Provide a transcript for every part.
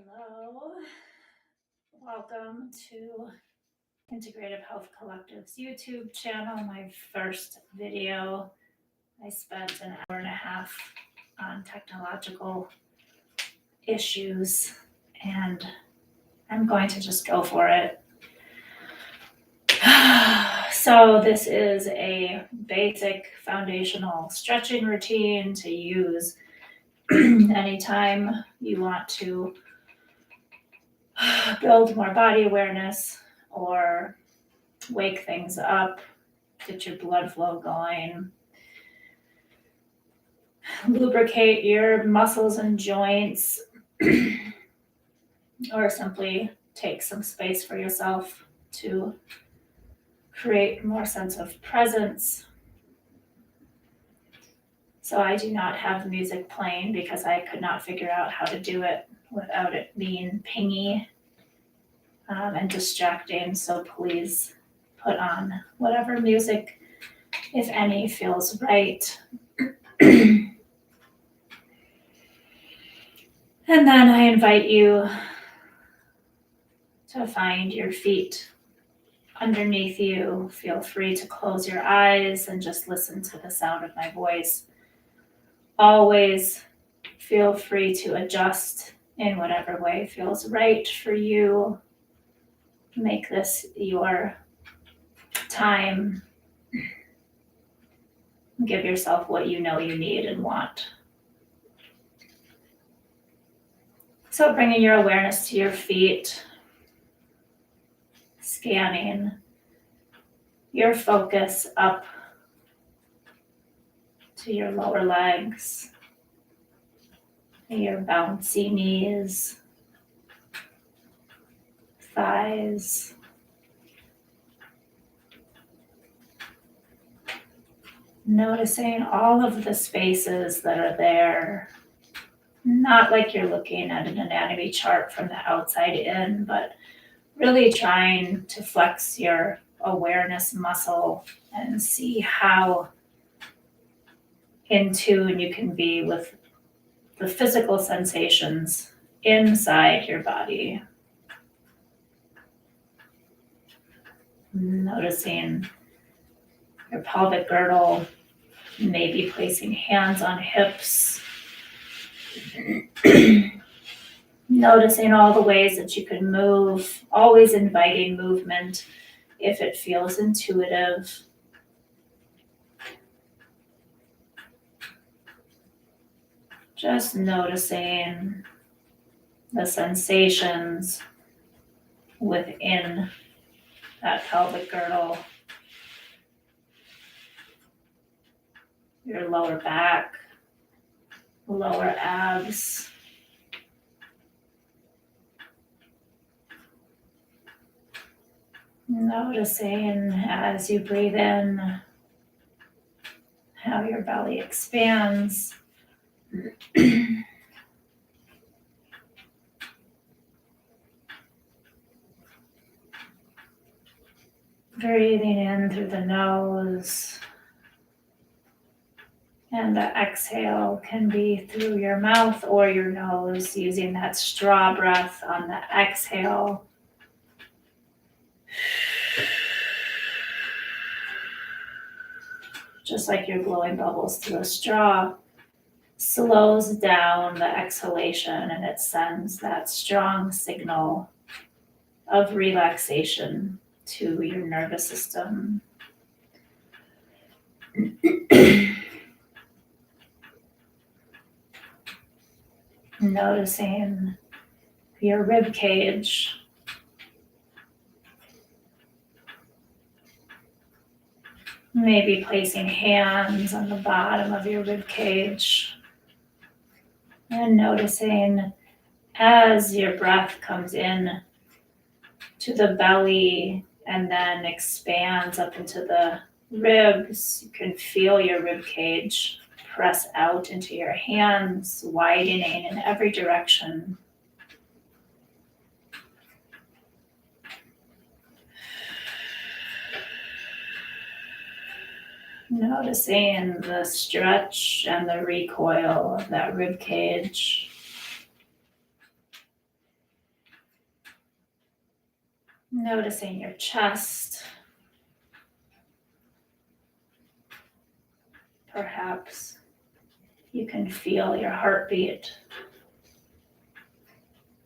Hello, welcome to Integrative Health Collective's YouTube channel. My first video. I spent an hour and a half on technological issues, and I'm going to just go for it. So this is a basic foundational stretching routine to use anytime you want to build more body awareness or wake things up, get your blood flow going, lubricate your muscles and joints, or simply take some space for yourself to create more sense of presence. So I do not have music playing because I could not figure out how to do it without it being pingy and distracting. So please put on whatever music, if any, feels right. And then I invite you to find your feet underneath you. Feel free to close your eyes and just listen to the sound of my voice. Always feel free to adjust in whatever way feels right for you. Make this your time. Give yourself what you know you need and want. So bringing your awareness to your feet, scanning your focus up to your lower legs, your bouncy knees, thighs, noticing all of the spaces that are there, not like you're looking at an anatomy chart from the outside in, but really trying to flex your awareness muscle and see how in tune you can be with the physical sensations inside your body. Noticing your pelvic girdle, maybe placing hands on hips. Noticing all the ways that you can move, always inviting movement if it feels intuitive. Just noticing the sensations within that pelvic girdle, your lower back, lower abs. Noticing as you breathe in how your belly expands. Breathing in through the nose, and the exhale can be through your mouth or your nose, using that straw breath on the exhale. Just like you're blowing bubbles through a straw, slows down the exhalation, and it sends that strong signal of relaxation to your nervous system. Noticing your rib cage. Maybe placing hands on the bottom of your rib cage. And noticing as your breath comes in to the belly and then expands up into the ribs, you can feel your rib cage press out into your hands, widening in every direction. Noticing the stretch and the recoil of that rib cage. Noticing your chest. Perhaps you can feel your heartbeat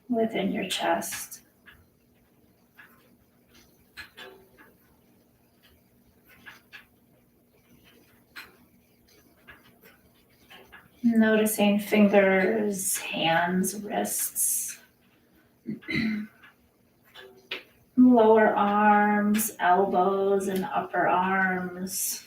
within your chest. Noticing fingers, hands, wrists, lower arms, elbows, and upper arms.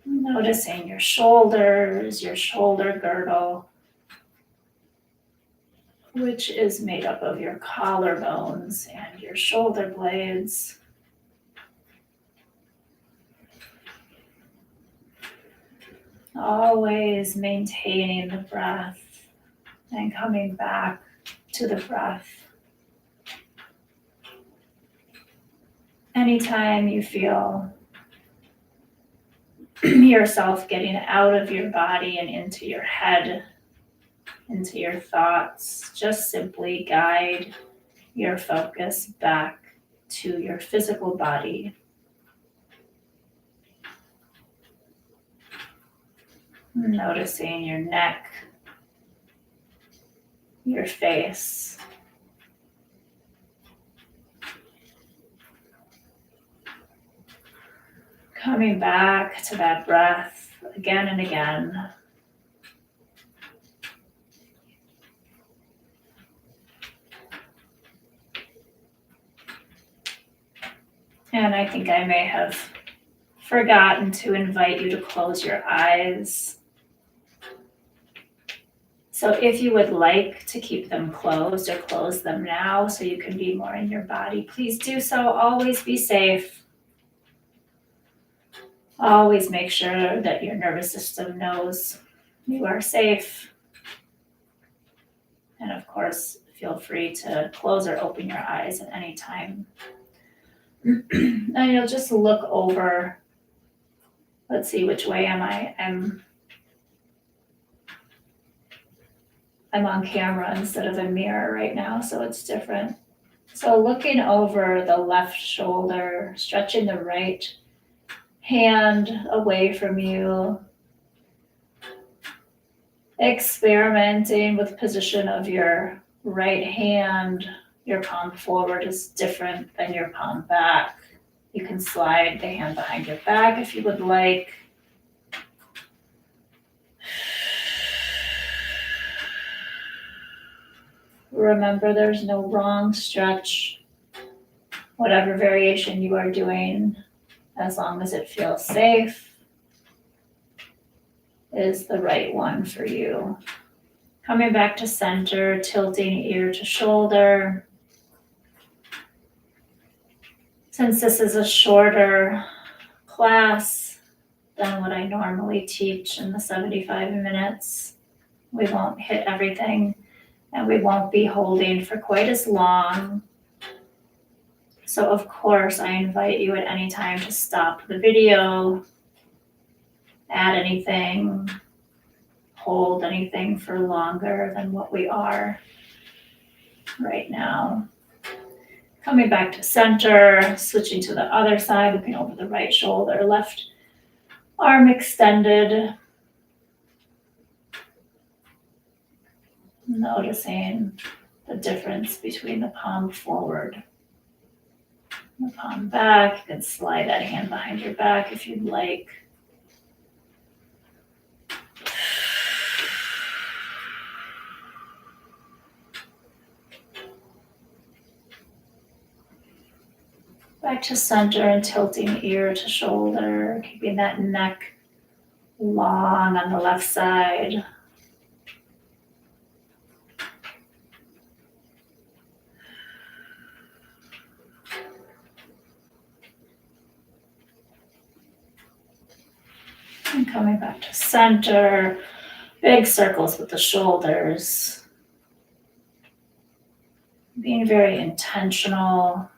Noticing your shoulders, your shoulder girdle, which is made up of your collarbones and your shoulder blades. Always maintaining the breath and coming back to the breath. Anytime you feel yourself getting out of your body and into your head, into your thoughts, just simply guide your focus back to your physical body. Noticing your neck, your face. Coming back to that breath again and again. And I think I may have forgotten to invite you to close your eyes. So if you would like to keep them closed or close them now so you can be more in your body, please do so. Always be safe. Always make sure that your nervous system knows you are safe. And of course, feel free to close or open your eyes at any time. And you'll just look over. Let's see, which way am I? I'm on camera instead of a mirror right now, so it's different. So looking over the left shoulder, stretching the right hand away from you, experimenting with position of your right hand. Your palm forward is different than your palm back. You can slide the hand behind your back if you would like. Remember, there's no wrong stretch. Whatever variation you are doing, as long as it feels safe, is the right one for you. Coming back to center, tilting ear to shoulder. Since this is a shorter class than what I normally teach in the 75 minutes, we won't hit everything. And we won't be holding for quite as long. So of course, I invite you at any time to stop the video, add anything, hold anything for longer than what we are right now. Coming back to center, switching to the other side, looking over the right shoulder, left arm extended. Noticing the difference between the palm forward and the palm back. You can slide that hand behind your back if you'd like. Back to center and tilting ear to shoulder, keeping that neck long on the left side. And coming back to center, big circles with the shoulders. Being very intentional.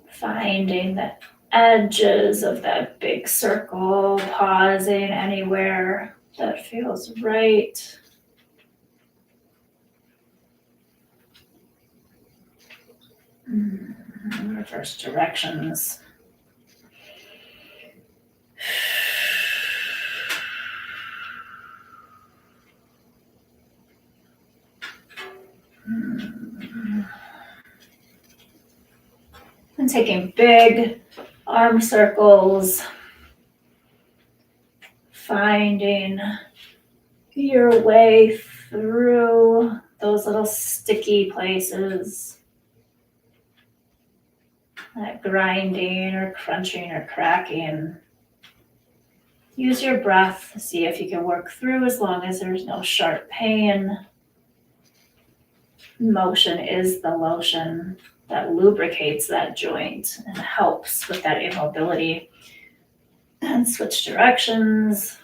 Finding the edges of that big circle, pausing anywhere that feels right. Reverse directions. And taking big arm circles, finding your way through those little sticky places, that grinding or crunching or cracking. Use your breath to see if you can work through as long as there's no sharp pain. Motion is the lotion that lubricates that joint and helps with that immobility. And switch directions.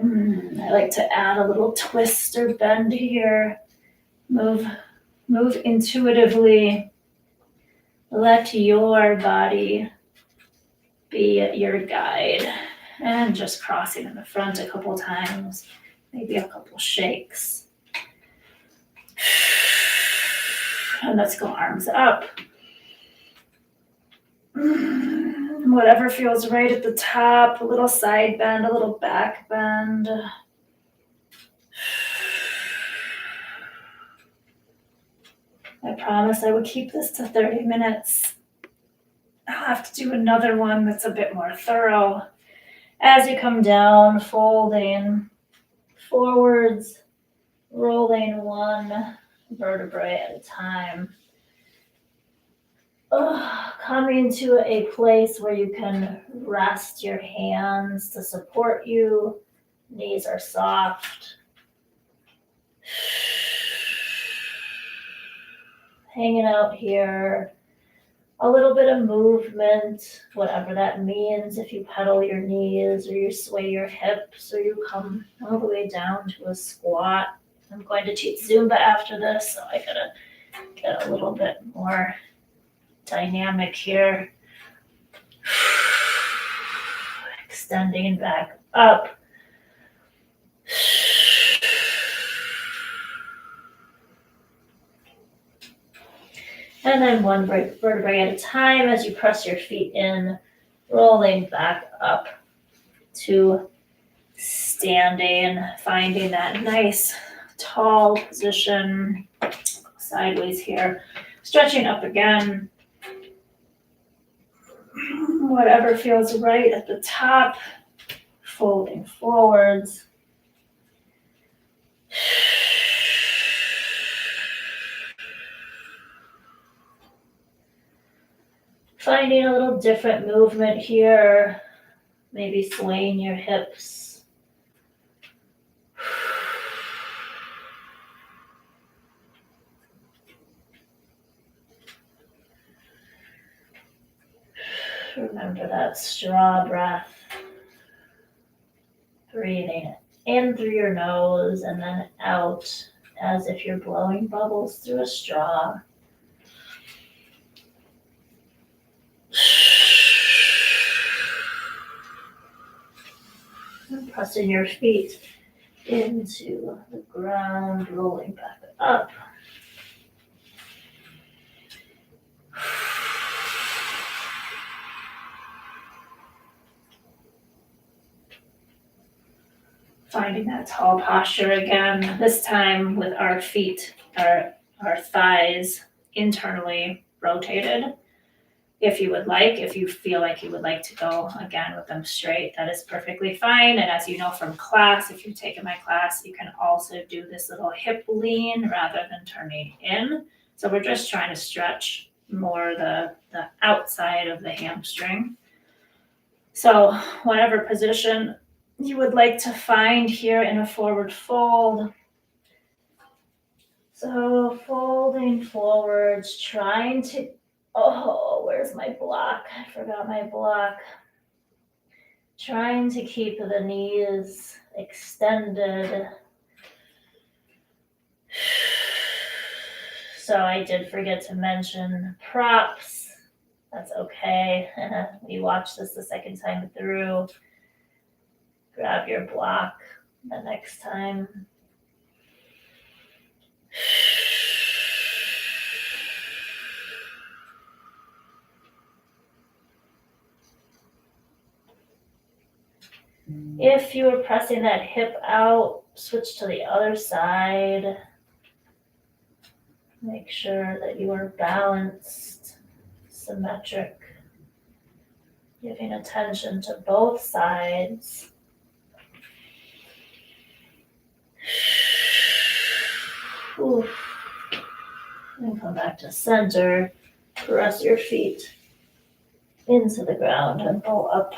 I like to add a little twist or bend here. Move intuitively. Let your body be your guide. And just crossing in the front a couple times, maybe a couple shakes. And let's go arms up. Whatever feels right at the top, a little side bend, a little back bend. I promised I would keep this to 30 minutes. I'll have to do another one that's a bit more thorough. As you come down, folding forwards, rolling one vertebrae at a time. Coming to a place where you can rest your hands to support you. Knees are soft. Hanging out here. A little bit of movement, whatever that means. If you pedal your knees or you sway your hips or you come all the way down to a squat. I'm going to teach Zumba after this, so I gotta get a little bit more dynamic here. Extending back up. And then one vertebrae at a time as you press your feet in, rolling back up to standing, finding that nice tall position, sideways here, stretching up again. Whatever feels right at the top, folding forwards. Finding a little different movement here, maybe swaying your hips. Remember that straw breath. Breathing in through your nose and then out as if you're blowing bubbles through a straw. And pressing your feet into the ground, rolling back up. Finding that tall posture again, this time with our feet, our thighs internally rotated. If you would like, if you feel like you would like to go again with them straight, that is perfectly fine. And as you know from class, if you've taken my class, you can also do this little hip lean rather than turning in. So we're just trying to stretch more the outside of the hamstring. So whatever position you would like to find here in a forward fold. So folding forwards, trying to, where's my block? I forgot my block. Trying to keep the knees extended. So I did forget to mention props. That's okay. We watched this the second time through. Grab your block the next time. If you were pressing that hip out, switch to the other side. Make sure that you are balanced, symmetric, giving attention to both sides. Oof. And come back to center. Press your feet into the ground and pull up.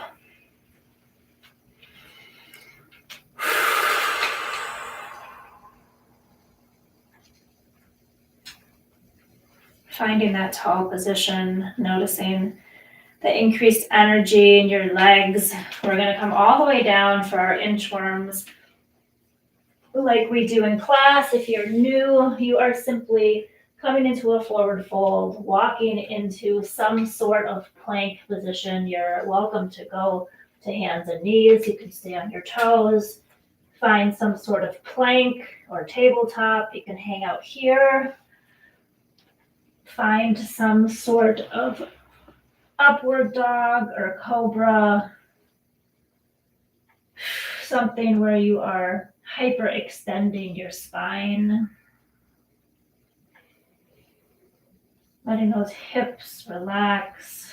Finding that tall position, noticing the increased energy in your legs. We're going to come all the way down for our inchworms. Like we do in class, if you're new, you are simply coming into a forward fold, walking into some sort of plank position. You're welcome to go to hands and knees. You can stay on your toes. Find some sort of plank or tabletop. You can hang out here. Find some sort of upward dog or cobra. Something where you are hyperextending your spine. Letting those hips relax.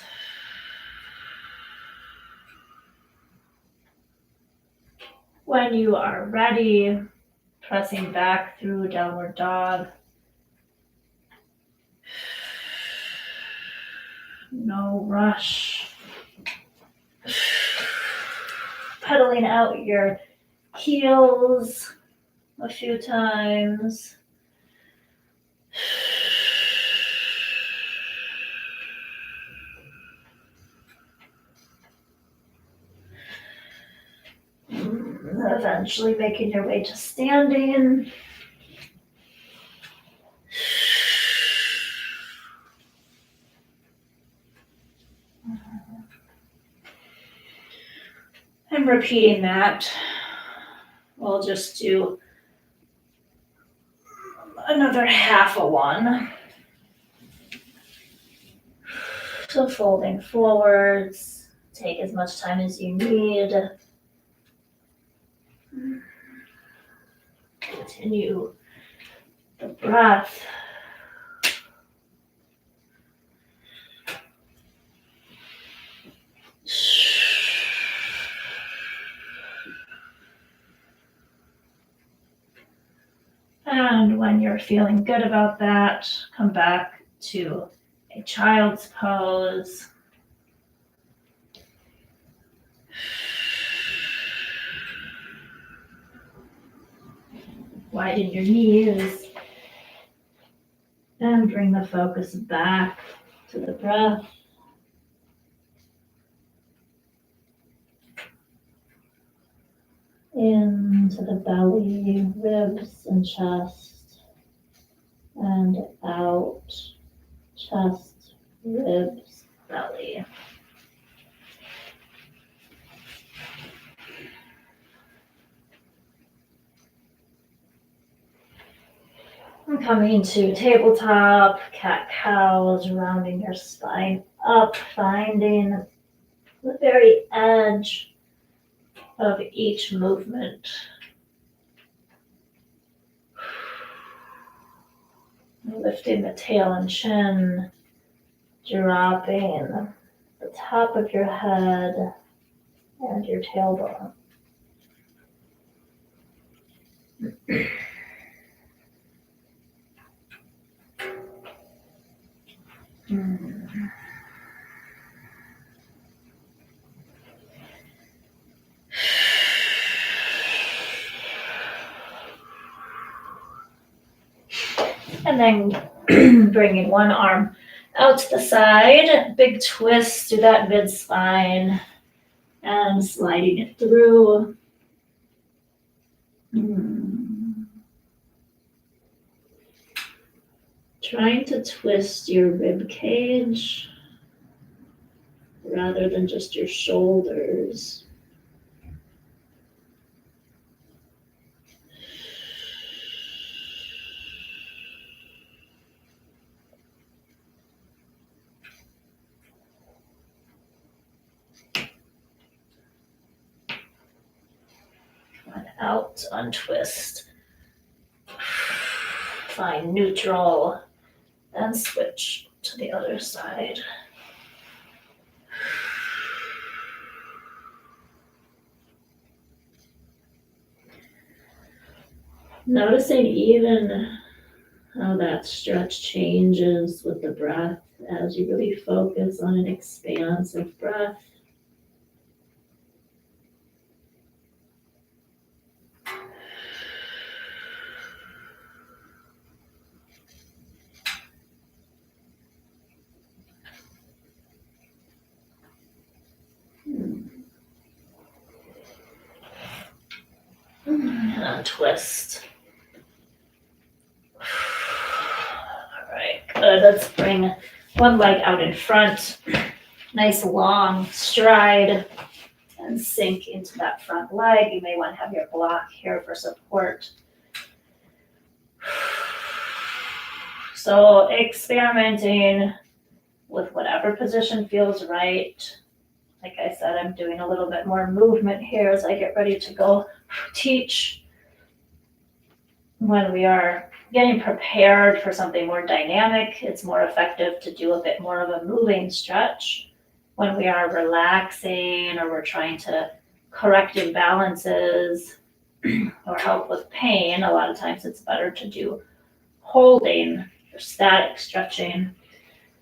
When you are ready, pressing back through downward dog. No rush. Pedaling out your heels a few times. Eventually making your way to standing. And repeating that, we'll just do another half a one. So folding forwards, take as much time as you need. Continue the breath. And when you're feeling good about that, come back to a child's pose. Widen your knees and bring the focus back to the breath. Into the belly, ribs and chest, and out, chest, ribs, belly. And coming to tabletop, cat-cows, rounding your spine up, finding the very edge of each movement. Lifting the tail and chin, dropping the top of your head and your tailbone. And then bringing one arm out to the side, big twist through that mid-spine and sliding it through. Trying to twist your rib cage rather than just your shoulders. out, untwist, find neutral, then switch to the other side. Noticing even how that stretch changes with the breath as you really focus on an expansive breath. And untwist. All right, good. Let's bring one leg out in front. Nice long stride and sink into that front leg. You may want to have your block here for support. So experimenting with whatever position feels right. Like I said, I'm doing a little bit more movement here as I get ready to go teach. When we are getting prepared for something more dynamic, it's more effective to do a bit more of a moving stretch. When we are relaxing or we're trying to correct imbalances or help with pain, a lot of times it's better to do holding or static stretching.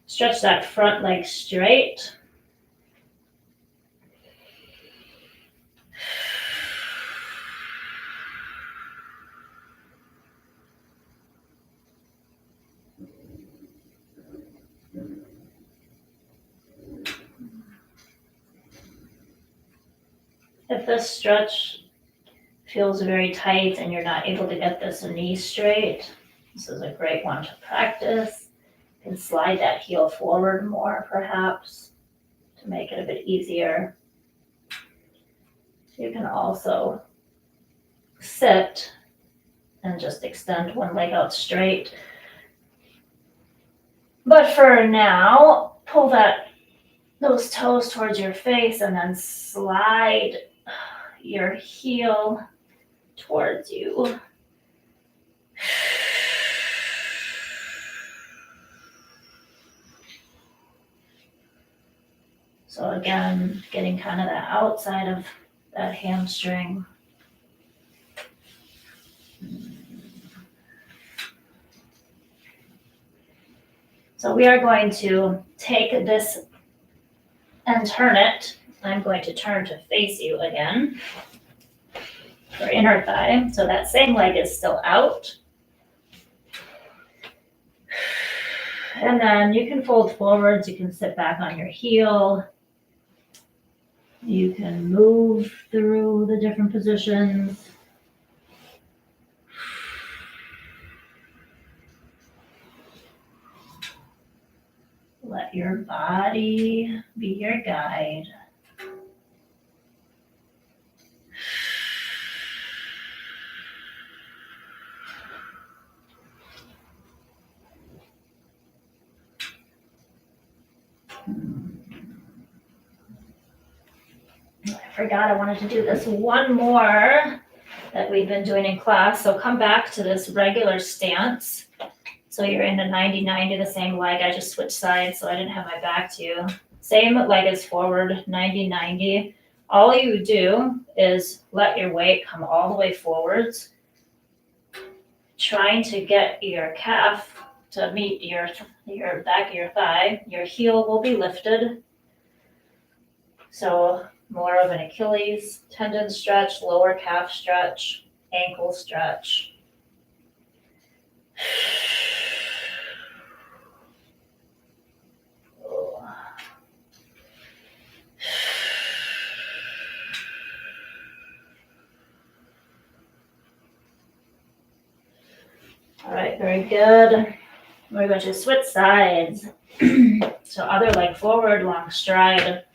Stretch that front leg straight. If this stretch feels very tight and you're not able to get this knee straight, this is a great one to practice. You can slide that heel forward more, perhaps, to make it a bit easier. You can also sit and just extend one leg out straight. But for now, pull those toes towards your face and then slide your heel towards you. So again, getting kind of the outside of that hamstring. So we are going to take this and turn it. I'm going to turn to face you again for inner thigh. So that same leg is still out. And then you can fold forwards. You can sit back on your heel. You can move through the different positions. Let your body be your guide. I forgot I wanted to do this one more that we've been doing in class. So come back to this regular stance. So you're in a 90-90, the same leg. I just switched sides, so I didn't have my back to you. Same leg is forward, 90-90. All you do is let your weight come all the way forwards, trying to get your calf to meet your back of your thigh. Your heel will be lifted. So more of an Achilles tendon stretch, lower calf stretch, ankle stretch. All right, very good. We're going to switch sides. So other leg forward, long stride.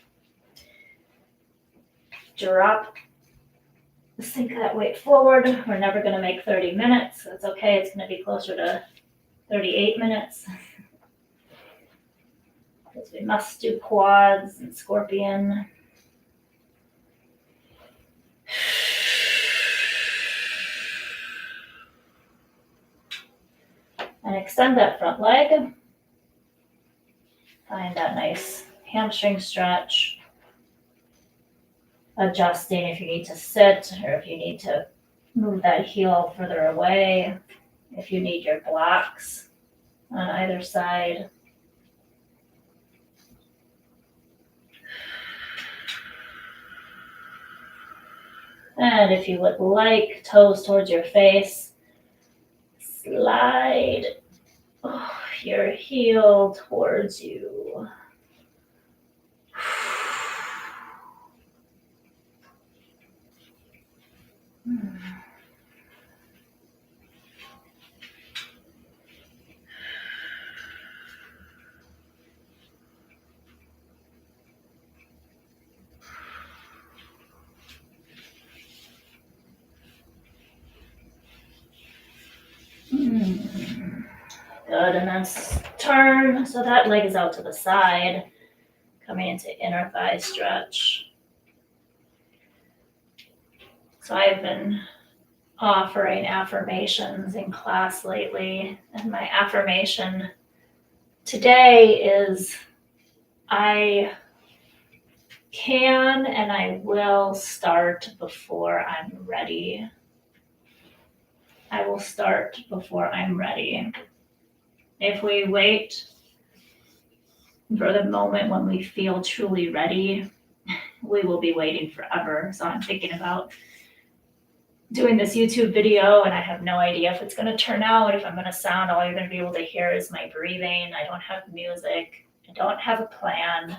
Drop, sink that weight forward. We're never going to make 30 minutes. That's okay. It's going to be closer to 38 minutes. Because we must do quads and scorpion. And extend that front leg. Find that nice hamstring stretch. Adjusting if you need to sit or if you need to move that heel further away. If you need your blocks on either side. And if you would like, toes towards your face, slide your heel towards you. Good, and then turn, so that leg is out to the side, coming into inner thigh stretch. So I've been offering affirmations in class lately, and my affirmation today is I can and I will start before I'm ready. I will start before I'm ready. If we wait for the moment when we feel truly ready, we will be waiting forever. So I'm thinking about doing this YouTube video, and I have no idea if it's going to turn out, if I'm going to sound, all you're going to be able to hear is my breathing. I don't have music. I don't have a plan.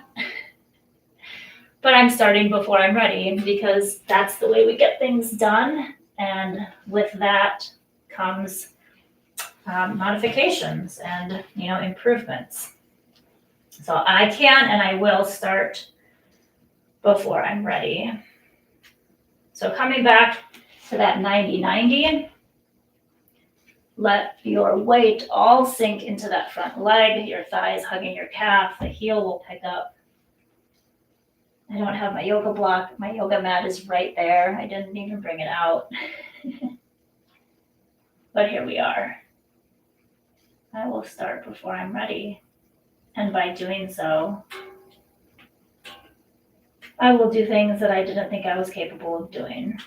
But I'm starting before I'm ready because that's the way we get things done. And with that comes modifications and, improvements. So I can and I will start before I'm ready. So coming back to that 90-90, let your weight all sink into that front leg, your thighs hugging your calf, the heel will pick up. I don't have my yoga block. My yoga mat is right there. I didn't even bring it out. But here we are. I will start before I'm ready. And by doing so, I will do things that I didn't think I was capable of doing.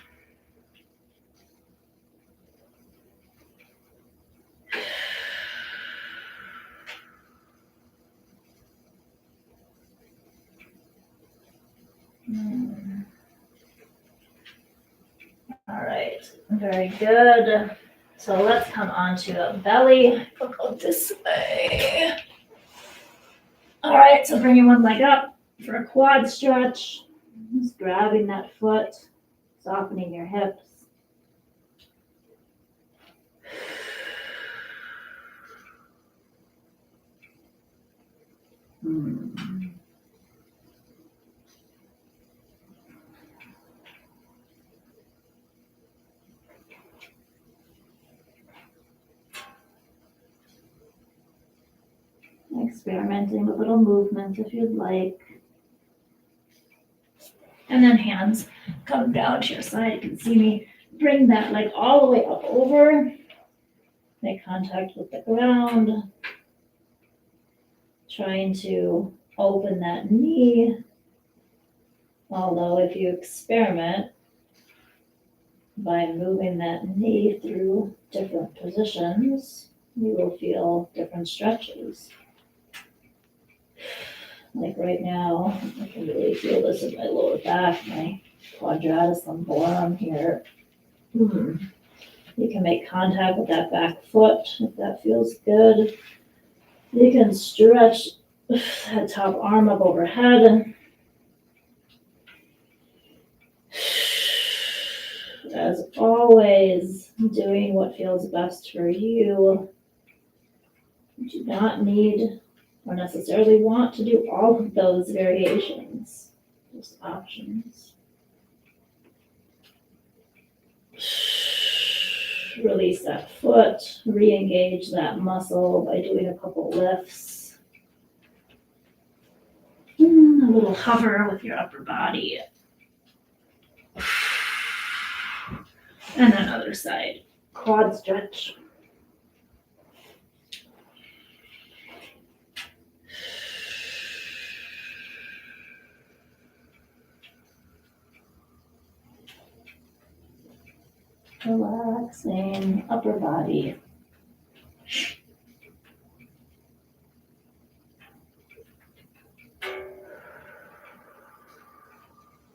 All right, very good. So let's come on to a belly. We'll go this way. All right, so bringing one leg up for a quad stretch. Just grabbing that foot, softening your hips. Experimenting with little movements if you'd like. And then hands come down to your side. You can see me bring that leg all the way up over. Make contact with the ground. Trying to open that knee. Although if you experiment by moving that knee through different positions, you will feel different stretches. Like right now, I can really feel this in my lower back, my quadratus lumborum here. You can make contact with that back foot if that feels good. You can stretch that top arm up overhead. As always, doing what feels best for you. You do not need or necessarily want to do all of those variations, just options. Release that foot, re-engage that muscle by doing a couple lifts. A little hover with your upper body. And then other side, quad stretch. Relaxing upper body.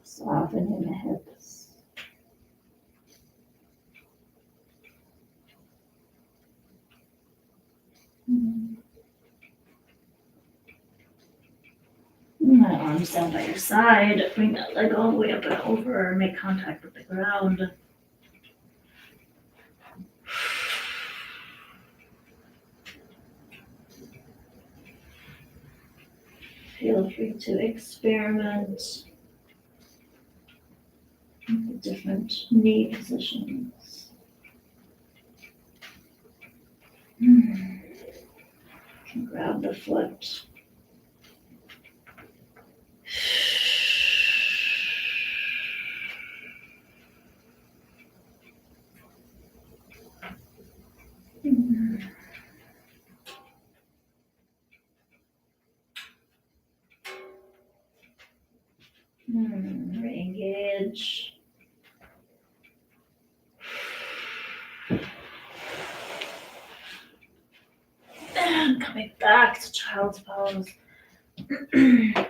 Softening the hips. My arms down by your side. Bring that leg all the way up and over. Make contact with the ground. Feel free to experiment with different knee positions. You can grab the foot. Re-engage. And coming back to child's pose. And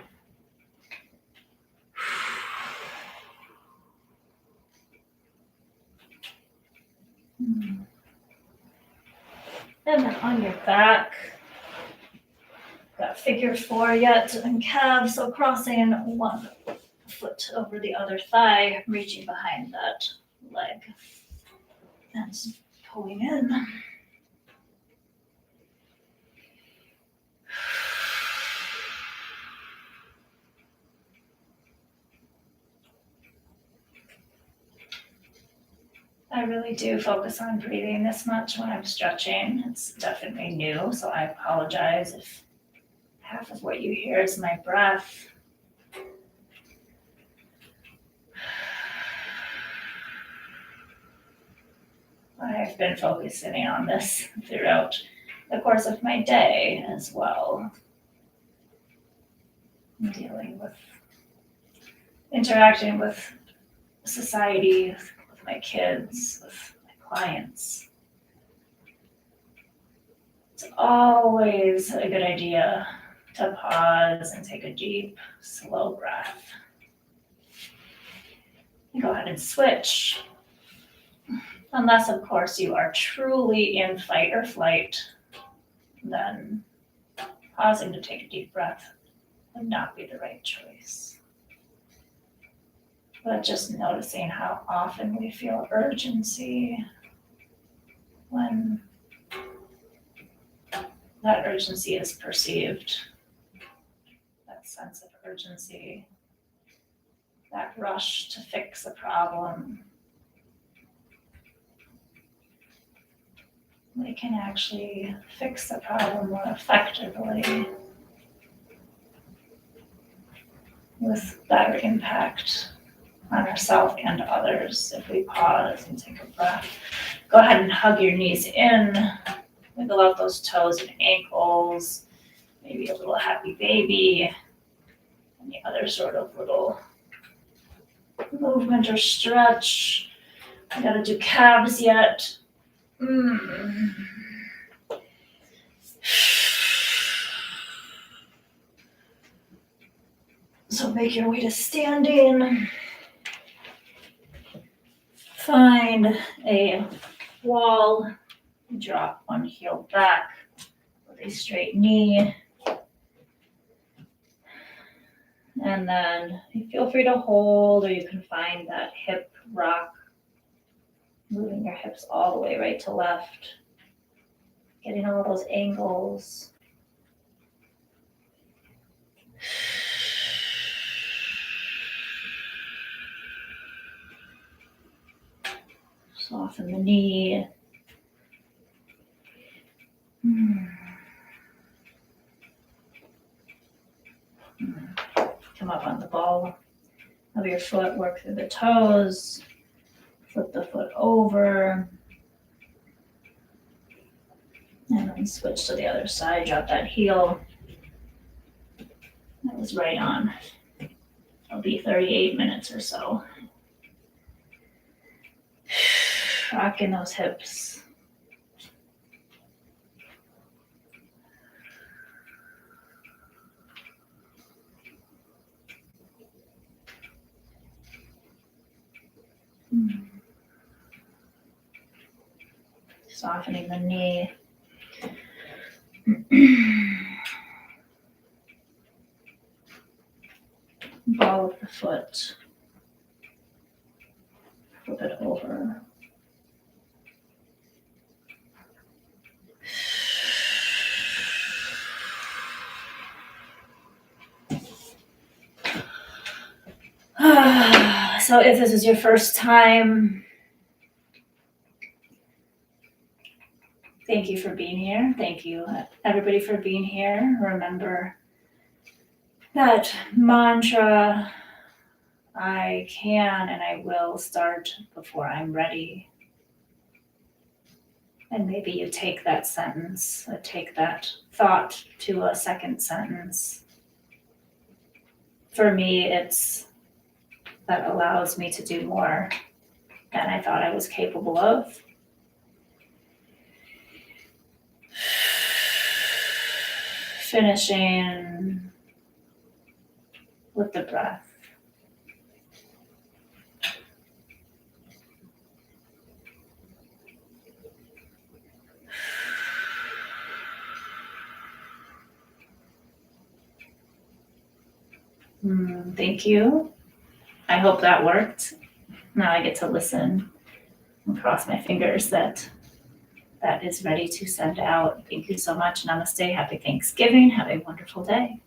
then on your back, got figure 4 yet and calves, so crossing one foot over the other thigh, reaching behind that leg and pulling in. I really do focus on breathing this much when I'm stretching. It's definitely new, so I apologize if half of what you hear is my breath. I've been focusing on this throughout the course of my day as well. Dealing with, interacting with society, with my kids, with my clients. It's always a good idea to pause and take a deep, slow breath. Go ahead and switch. Unless, of course, you are truly in fight or flight, then pausing to take a deep breath would not be the right choice. But just noticing how often we feel urgency when that urgency is perceived, that sense of urgency, that rush to fix a problem. We can actually fix the problem more effectively with better impact on ourselves and others if we pause and take a breath. Go ahead and hug your knees in, wiggle out those toes and ankles, maybe a little happy baby, any other sort of little movement or stretch. I gotta do calves yet. So make your way to standing. Find a wall, drop one heel back with a straight knee. And then you feel free to hold, or you can find that hip rock, moving your hips all the way right to left, getting all those angles. Soften the knee. Come up on the ball of your foot, work through the toes, flip the foot over, and then switch to the other side, drop that heel. That was right on. It'll be 38 minutes or so. Tracking those hips. Softening the knee. Ball of the foot. Flip it over. So if this is your first time, thank you for being here. Thank you, everybody, for being here. Remember that mantra, I can and I will start before I'm ready. And maybe you take that sentence, or take that thought to a second sentence. For me, it's that allows me to do more than I thought I was capable of. Finishing with the breath. Thank you. I hope that worked. Now I get to listen and cross my fingers that that is ready to send out. Thank you so much. Namaste. Happy Thanksgiving. Have a wonderful day.